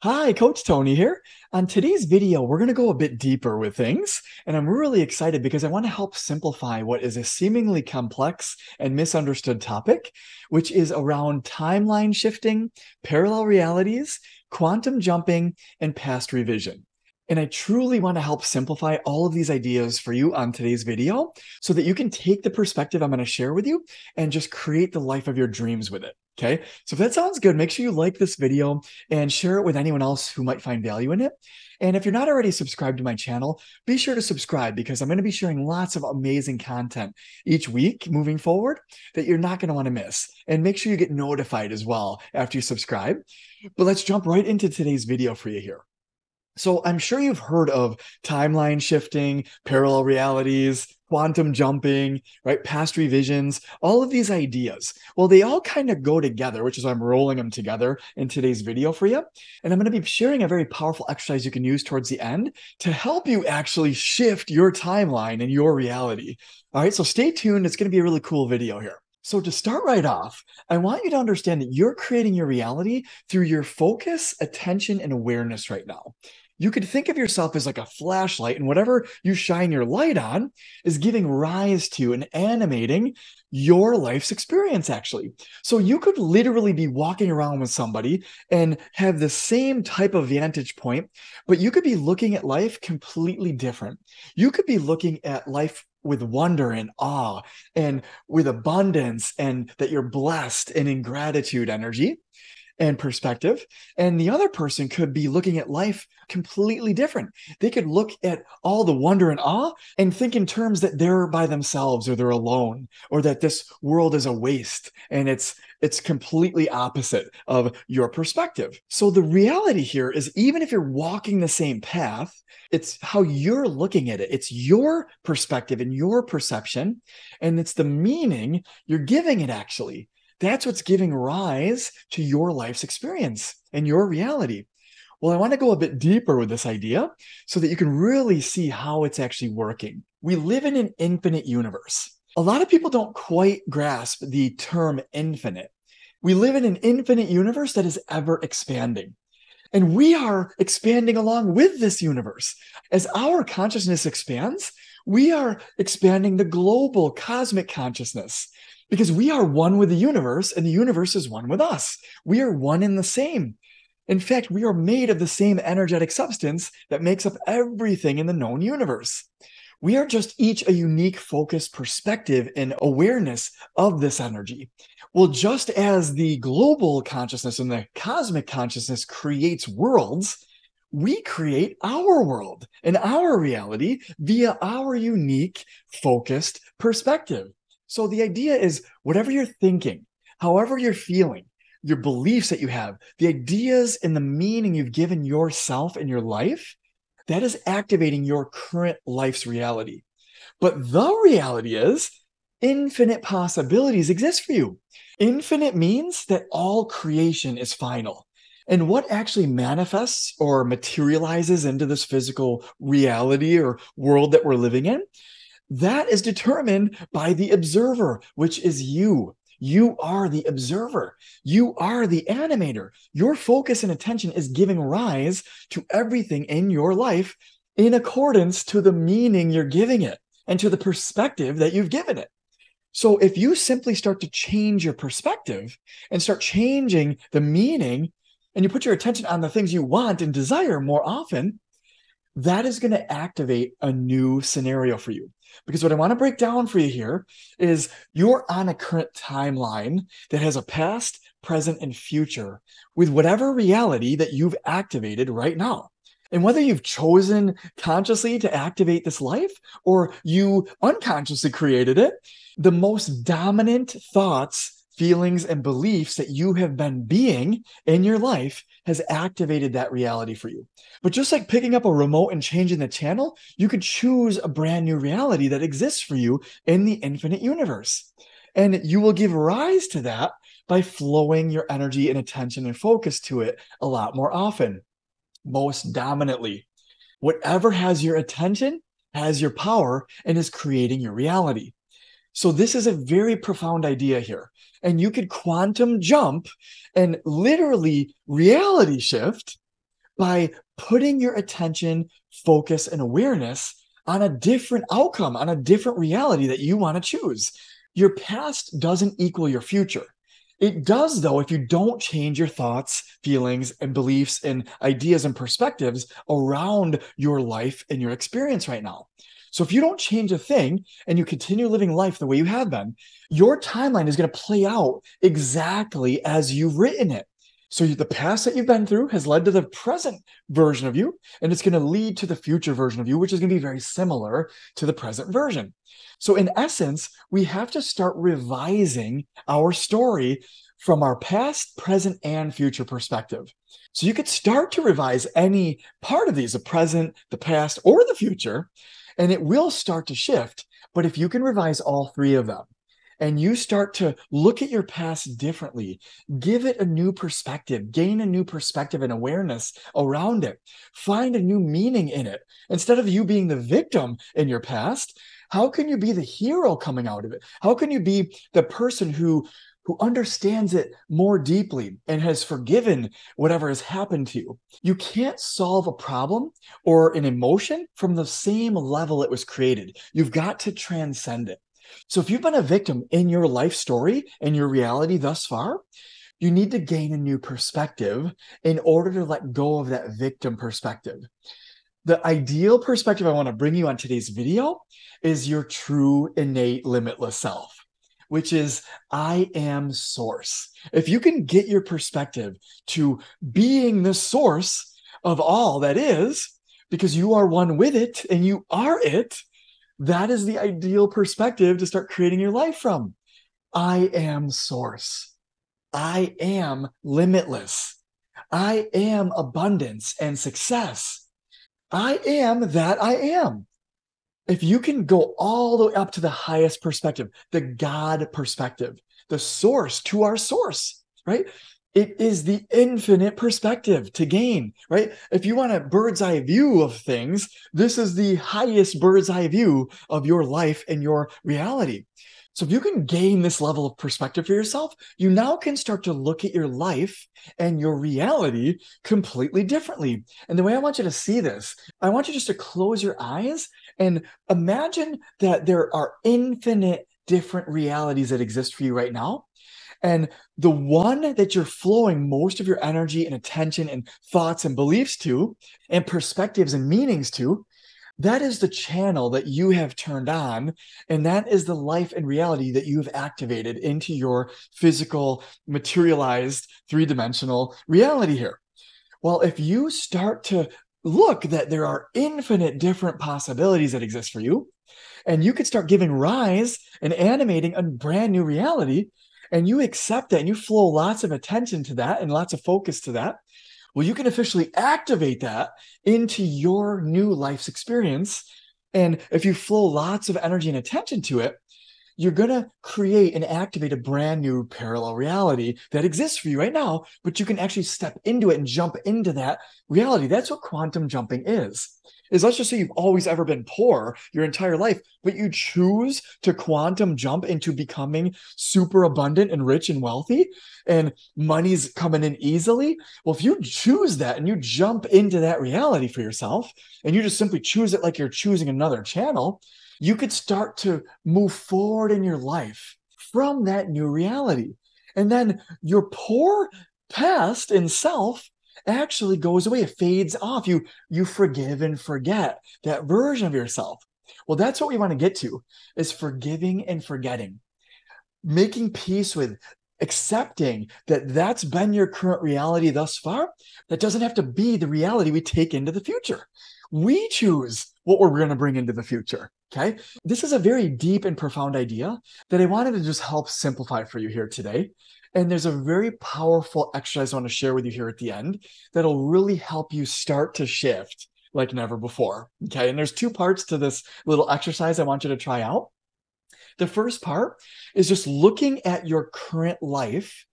Hi, Coach Tony here. On today's video, we're going to go a bit deeper with things, and I'm really excited because I want to help simplify what is a seemingly complex and misunderstood topic, which is around timeline shifting, parallel realities, quantum jumping, and past revision. And I truly want to help simplify all of these ideas for you on today's video so that you can take the perspective I'm going to share with you and just create the life of your dreams with it. Okay. So if that sounds good, make sure you like this video and share it with anyone else who might find value in it. And if you're not already subscribed to my channel, be sure to subscribe because I'm going to be sharing lots of amazing content each week moving forward that you're not going to want to miss. And make sure you get notified as well after you subscribe. But let's jump right into today's video for you here. So I'm sure you've heard of timeline shifting, parallel realities, quantum jumping, right? Past revisions, all of these ideas. Well, they all kind of go together, which is why I'm rolling them together in today's video for you. And I'm going to be sharing a very powerful exercise you can use towards the end to help you actually shift your timeline and your reality. All right, so stay tuned. It's going to be a really cool video here. So to start right off, I want you to understand that you're creating your reality through your focus, attention, and awareness right now. You could think of yourself as like a flashlight, and whatever you shine your light on is giving rise to and animating your life's experience, actually. So you could literally be walking around with somebody and have the same type of vantage point, but you could be looking at life completely different. You could be looking at life with wonder and awe and with abundance, and that you're blessed and in gratitude energy and perspective. And the other person could be looking at life completely different. They could look at all the wonder and awe and think in terms that they're by themselves or they're alone, or that this world is a waste and it's completely opposite of your perspective. So the reality here is, even if you're walking the same path, it's how you're looking at it. It's your perspective and your perception, and it's the meaning you're giving it, actually. That's what's giving rise to your life's experience and your reality. Well, I want to go a bit deeper with this idea so that you can really see how it's actually working. We live in an infinite universe. A lot of people don't quite grasp the term infinite. We live in an infinite universe that is ever expanding. And we are expanding along with this universe. As our consciousness expands, we are expanding the global cosmic consciousness, because we are one with the universe and the universe is one with us. We are one in the same. In fact, we are made of the same energetic substance that makes up everything in the known universe. We are just each a unique focused perspective and awareness of this energy. Well, just as the global consciousness and the cosmic consciousness creates worlds, we create our world and our reality via our unique focused perspective. So the idea is, whatever you're thinking, however you're feeling, your beliefs that you have, the ideas and the meaning you've given yourself and your life, that is activating your current life's reality. But the reality is, infinite possibilities exist for you. Infinite means that all creation is final. And what actually manifests or materializes into this physical reality or world that we're living in, that is determined by the observer, which is you. You are the observer. You are the animator. Your focus and attention is giving rise to everything in your life in accordance to the meaning you're giving it and to the perspective that you've given it. So if you simply start to change your perspective and start changing the meaning, and you put your attention on the things you want and desire more often, that is going to activate a new scenario for you. Because what I want to break down for you here is, you're on a current timeline that has a past, present, and future with whatever reality that you've activated right now. And whether you've chosen consciously to activate this life or you unconsciously created it, the most dominant thoughts, feelings, and beliefs that you have been being in your life has activated that reality for you. But just like picking up a remote and changing the channel, you could choose a brand new reality that exists for you in the infinite universe. And you will give rise to that by flowing your energy and attention and focus to it a lot more often, most dominantly. Whatever has your attention has your power and is creating your reality. So this is a very profound idea here. And you could quantum jump and literally reality shift by putting your attention, focus, and awareness on a different outcome, on a different reality that you want to choose. Your past doesn't equal your future. It does, though, if you don't change your thoughts, feelings, and beliefs and ideas and perspectives around your life and your experience right now. So if you don't change a thing and you continue living life the way you have been, your timeline is going to play out exactly as you've written it. So the past that you've been through has led to the present version of you, and it's going to lead to the future version of you, which is going to be very similar to the present version. So in essence, we have to start revising our story from our past, present, and future perspective. So you could start to revise any part of these, the present, the past, or the future, and it will start to shift. But if you can revise all three of them, and you start to look at your past differently, give it a new perspective, gain a new perspective and awareness around it, find a new meaning in it. Instead of you being the victim in your past, how can you be the hero coming out of it? How can you be the person who understands it more deeply and has forgiven whatever has happened to you? You can't solve a problem or an emotion from the same level it was created. You've got to transcend it. So if you've been a victim in your life story and your reality thus far, you need to gain a new perspective in order to let go of that victim perspective. The ideal perspective I want to bring you on today's video is your true, innate, limitless self, which is I am source. If you can get your perspective to being the source of all that is, because you are one with it and you are it, that is the ideal perspective to start creating your life from. I am source. I am limitless. I am abundance and success. I am that I am. If you can go all the way up to the highest perspective, the God perspective, the source to our source, right? It is the infinite perspective to gain, right? If you want a bird's eye view of things, this is the highest bird's eye view of your life and your reality. So if you can gain this level of perspective for yourself, you now can start to look at your life and your reality completely differently. And the way I want you to see this, I want you just to close your eyes and imagine that there are infinite different realities that exist for you right now. And the one that you're flowing most of your energy and attention and thoughts and beliefs to, and perspectives and meanings to, that is the channel that you have turned on. And that is the life and reality that you have activated into your physical, materialized, three-dimensional reality here. Well, if you start to look that there are infinite different possibilities that exist for you, and you could start giving rise and animating a brand new reality, and you accept that and you flow lots of attention to that and lots of focus to that, well, you can officially activate that into your new life's experience. And if you flow lots of energy and attention to it, you're going to create and activate a brand new parallel reality that exists for you right now, but you can actually step into it and jump into that reality. That's what quantum jumping is let's just say you've always ever been poor your entire life, but you choose to quantum jump into becoming super abundant and rich and wealthy, and money's coming in easily. Well, if you choose that and you jump into that reality for yourself, and you just simply choose it like you're choosing another channel, you could start to move forward in your life from that new reality. And then your poor past and self actually goes away. It fades off. You forgive and forget that version of yourself. Well, that's what we want to get to, is forgiving and forgetting, making peace with, accepting that that's been your current reality thus far. That doesn't have to be the reality we take into the future. We choose what we're going to bring into the future. Okay. This is a very deep and profound idea that I wanted to just help simplify for you here today. And there's a very powerful exercise I want to share with you here at the end that'll really help you start to shift like never before. Okay. And there's two parts to this little exercise I want you to try out. The first part is just looking at your current life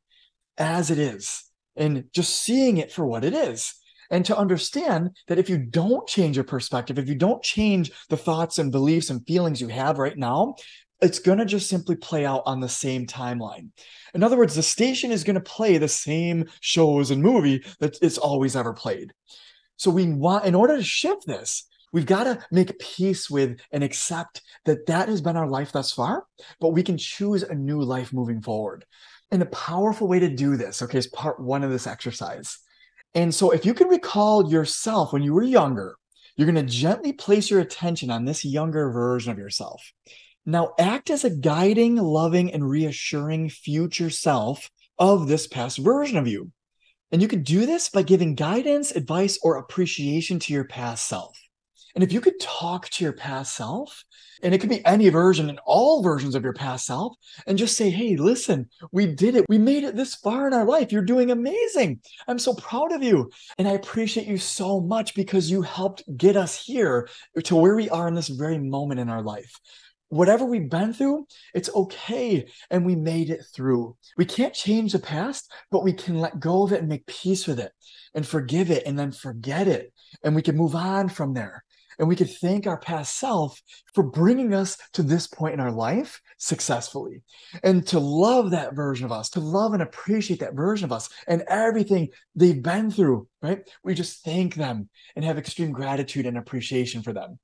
as it is and just seeing it for what it is. And to understand that if you don't change your perspective, if you don't change the thoughts and beliefs and feelings you have right now, it's going to just simply play out on the same timeline. In other words, the station is going to play the same shows and movie that it's always ever played. So in order to shift this, we've got to make peace with and accept that that has been our life thus far, but we can choose a new life moving forward. And a powerful way to do this, okay, is part one of this exercise. And so if you can recall yourself when you were younger, you're going to gently place your attention on this younger version of yourself. Now act as a guiding, loving, and reassuring future self of this past version of you. And you can do this by giving guidance, advice, or appreciation to your past self. And if you could talk to your past self, and it could be any version and all versions of your past self, and just say, hey, listen, we did it. We made it this far in our life. You're doing amazing. I'm so proud of you. And I appreciate you so much because you helped get us here to where we are in this very moment in our life. Whatever we've been through, it's okay. And we made it through. We can't change the past, but we can let go of it and make peace with it and forgive it and then forget it. And we can move on from there. And we could thank our past self for bringing us to this point in our life successfully. And to love that version of us, to love and appreciate that version of us and everything they've been through, right? We just thank them and have extreme gratitude and appreciation for them.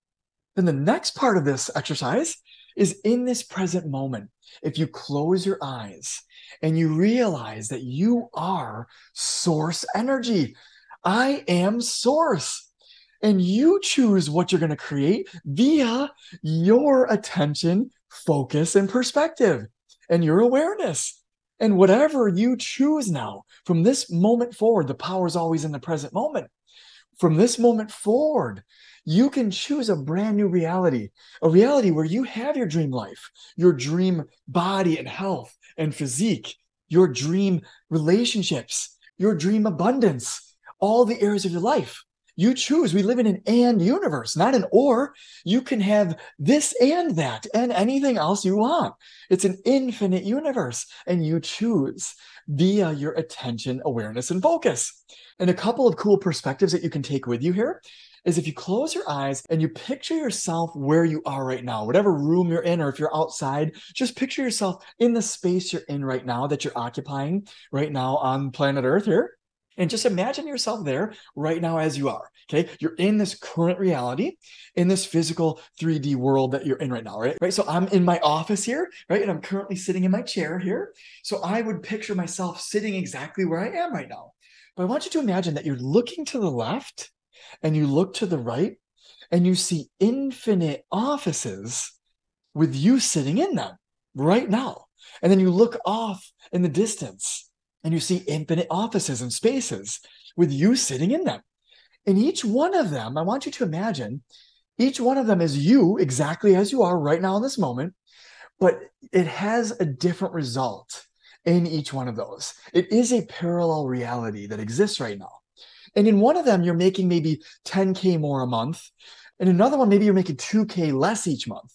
Then the next part of this exercise is in this present moment. If you close your eyes and you realize that you are source energy, I am source. And you choose what you're going to create via your attention, focus, and perspective, and your awareness. And whatever you choose now, from this moment forward, the power is always in the present moment. From this moment forward, you can choose a brand new reality, a reality where you have your dream life, your dream body and health and physique, your dream relationships, your dream abundance, all the areas of your life. You choose. We live in an and universe, not an or. You can have this and that and anything else you want. It's an infinite universe, and you choose via your attention, awareness, and focus. And a couple of cool perspectives that you can take with you here is if you close your eyes and you picture yourself where you are right now, whatever room you're in, or if you're outside, just picture yourself in the space you're in right now that you're occupying right now on planet Earth here. And just imagine yourself there right now as you are, okay? You're in this current reality, in this physical 3D world that you're in right now, right? So I'm in my office here, right? And I'm currently sitting in my chair here. So I would picture myself sitting exactly where I am right now. But I want you to imagine that you're looking to the left and you look to the right and you see infinite offices with you sitting in them right now. And then you look off in the distance and you see infinite offices and spaces with you sitting in them. And each one of them, I want you to imagine, each one of them is you exactly as you are right now in this moment, but it has a different result in each one of those. It is a parallel reality that exists right now. And in one of them, you're making maybe 10K more a month. And another one, maybe you're making 2K less each month.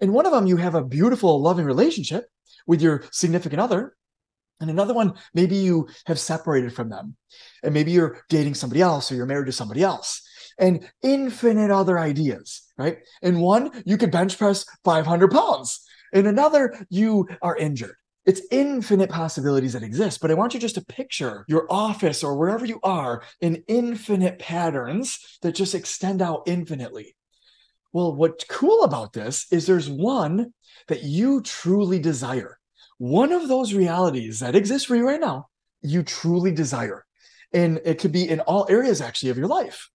In one of them, you have a beautiful, loving relationship with your significant other. And another one, maybe you have separated from them. And maybe you're dating somebody else or you're married to somebody else. And infinite other ideas, right? In one, you could bench press 500 pounds. In another, you are injured. It's infinite possibilities that exist. But I want you just to picture your office or wherever you are in infinite patterns that just extend out infinitely. Well, what's cool about this is there's one that you truly desire. One of those realities that exist for you right now, you truly desire. And it could be in all areas actually of your life,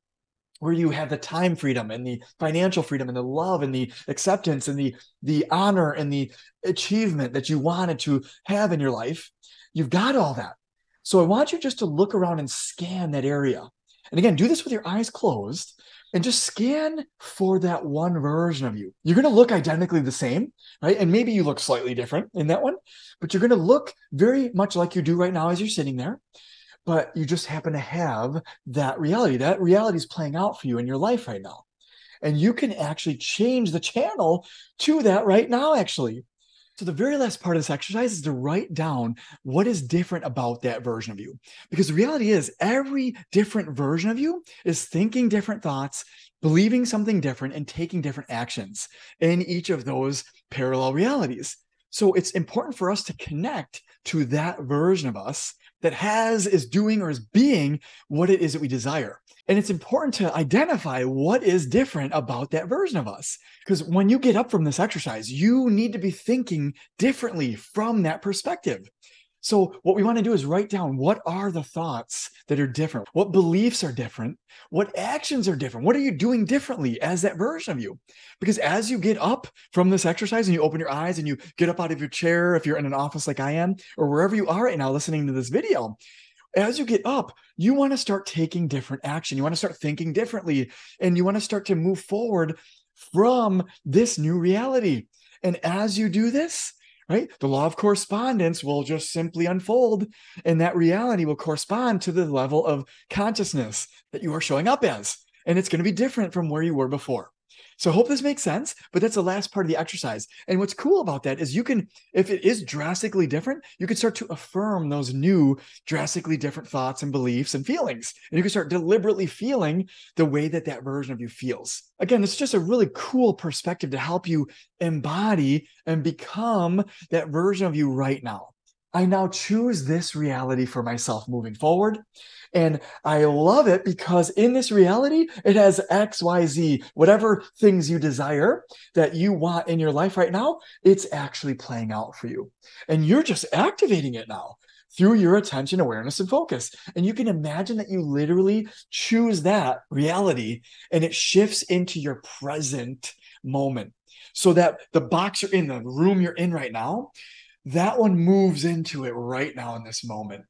where you have the time freedom and the financial freedom and the love and the acceptance and the honor and the achievement that you wanted to have in your life. You've got all that. So I want you just to look around and scan that area. And again, do this with your eyes closed and just scan for that one version of you. You're going to look identically the same, right? And maybe you look slightly different in that one, but you're going to look very much like you do right now as you're sitting there. But you just happen to have that reality. That reality is playing out for you in your life right now. And you can actually change the channel to that right now, actually. So the very last part of this exercise is to write down what is different about that version of you. Because the reality is every different version of you is thinking different thoughts, believing something different, and taking different actions in each of those parallel realities. So it's important for us to connect to that version of us that is doing, or is being what it is that we desire. And it's important to identify what is different about that version of us. Because when you get up from this exercise, you need to be thinking differently from that perspective. So what we want to do is write down, what are the thoughts that are different? What beliefs are different? What actions are different? What are you doing differently as that version of you? Because as you get up from this exercise and you open your eyes and you get up out of your chair, if you're in an office like I am, or wherever you are right now listening to this video, as you get up, you want to start taking different action. You want to start thinking differently, and you want to start to move forward from this new reality. And as you do this, right, the law of correspondence will just simply unfold, and that reality will correspond to the level of consciousness that you are showing up as. And it's going to be different from where you were before. So I hope this makes sense, but that's the last part of the exercise. And what's cool about that is you can, if it is drastically different, you can start to affirm those new drastically different thoughts and beliefs and feelings. And you can start deliberately feeling the way that that version of you feels. Again, it's just a really cool perspective to help you embody and become that version of you right now. I now choose this reality for myself moving forward. And I love it because in this reality, it has X, Y, Z, whatever things you desire that you want in your life right now, it's actually playing out for you. And you're just activating it now through your attention, awareness, and focus. And you can imagine that you literally choose that reality and it shifts into your present moment. So that the box you're in, the room you're in right now, that one moves into it right now in this moment.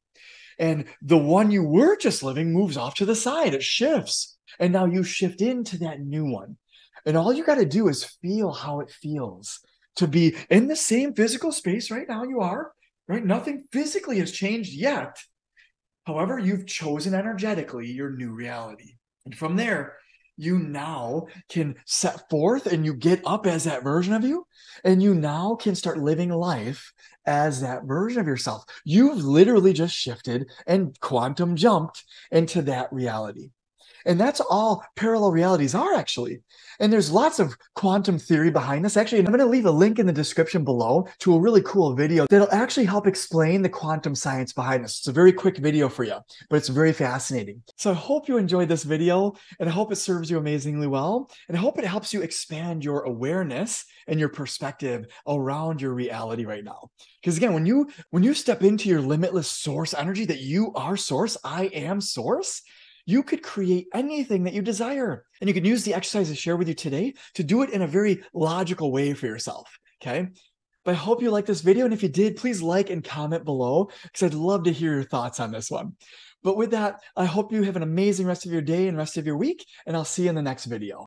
And the one you were just living moves off to the side. It shifts. And now you shift into that new one. And all you got to do is feel how it feels to be in the same physical space right now you are, right? Nothing physically has changed yet. However, you've chosen energetically your new reality. And from there, you now can set forth and you get up as that version of you, and you now can start living life as that version of yourself. You've literally just shifted and quantum jumped into that reality. And that's all parallel realities are, actually. And there's lots of quantum theory behind this. Actually, I'm going to leave a link in the description below to a really cool video that'll actually help explain the quantum science behind this. It's a very quick video for you, but it's very fascinating. So I hope you enjoyed this video, and I hope it serves you amazingly well. And I hope it helps you expand your awareness and your perspective around your reality right now. Because again, when you step into your limitless source energy, that you are source, I am source, you could create anything that you desire. And you can use the exercise I share with you today to do it in a very logical way for yourself, okay? But I hope you liked this video. And if you did, please like and comment below, because I'd love to hear your thoughts on this one. But with that, I hope you have an amazing rest of your day and rest of your week, and I'll see you in the next video.